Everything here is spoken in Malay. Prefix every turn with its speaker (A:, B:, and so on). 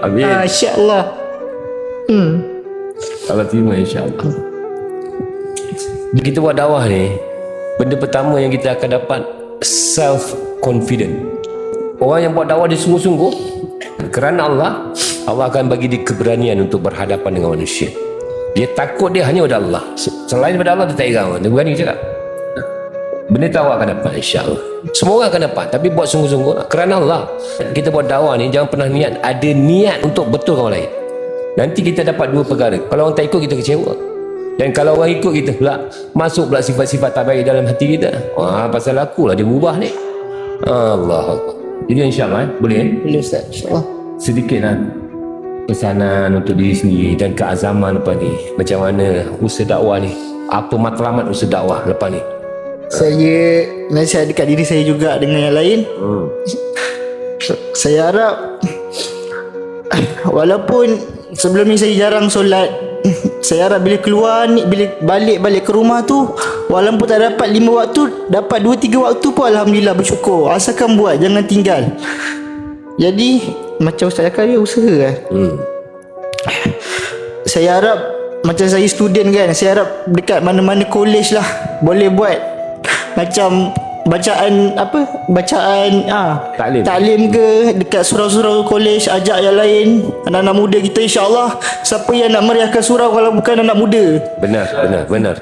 A: Amin.
B: InsyaAllah.
A: Allah terima insya-Allah. Kita buat dakwah ni, benda pertama yang kita akan dapat self confident. Orang yang buat dakwah dia sungguh-sungguh kerana Allah, Allah akan bagi dia keberanian untuk berhadapan dengan manusia. Dia takut dia hanya pada Allah. Selain daripada Allah dia tak heran. Dia berani cakap. Benda tu awak akan dapat insya-Allah. Semua orang akan dapat, tapi buat sungguh-sungguh kerana Allah. Kita buat dakwah ni jangan pernah ada niat untuk betulkan orang lain. Nanti kita dapat dua perkara. Kalau orang tak ikut, kita kecewa. Dan kalau orang ikut, kita pula masuk pula sifat-sifat tak baik dalam hati kita. Wah, pasal aku lah dia berubah ni. Allah. Jadi insya-Allah boleh.
B: Boleh Ustaz, insya-Allah.
A: Sedikit lah pesanan untuk diri sendiri dan keazaman lepas ni. Macam mana usaha dakwah ni? Apa matlamat usaha dakwah lepas ni?
B: Saya nasihat dekat diri saya juga dengan yang lain. Saya harap walaupun sebelum ni saya jarang solat, saya harap bila keluar ni, bila balik ke rumah tu, walaupun tak dapat 5 waktu, dapat 2-3 waktu pun alhamdulillah, bersyukur. Asalkan buat, jangan tinggal. Jadi macam Ustaz cakap, dia usaha kan. Saya harap macam saya student kan, saya harap dekat mana-mana college lah boleh buat macam bacaan taklim ke dekat surau-surau college, ajak yang lain, anak-anak muda kita. InsyaAllah siapa yang nak meriahkan surau kalau bukan anak muda.
A: Benar.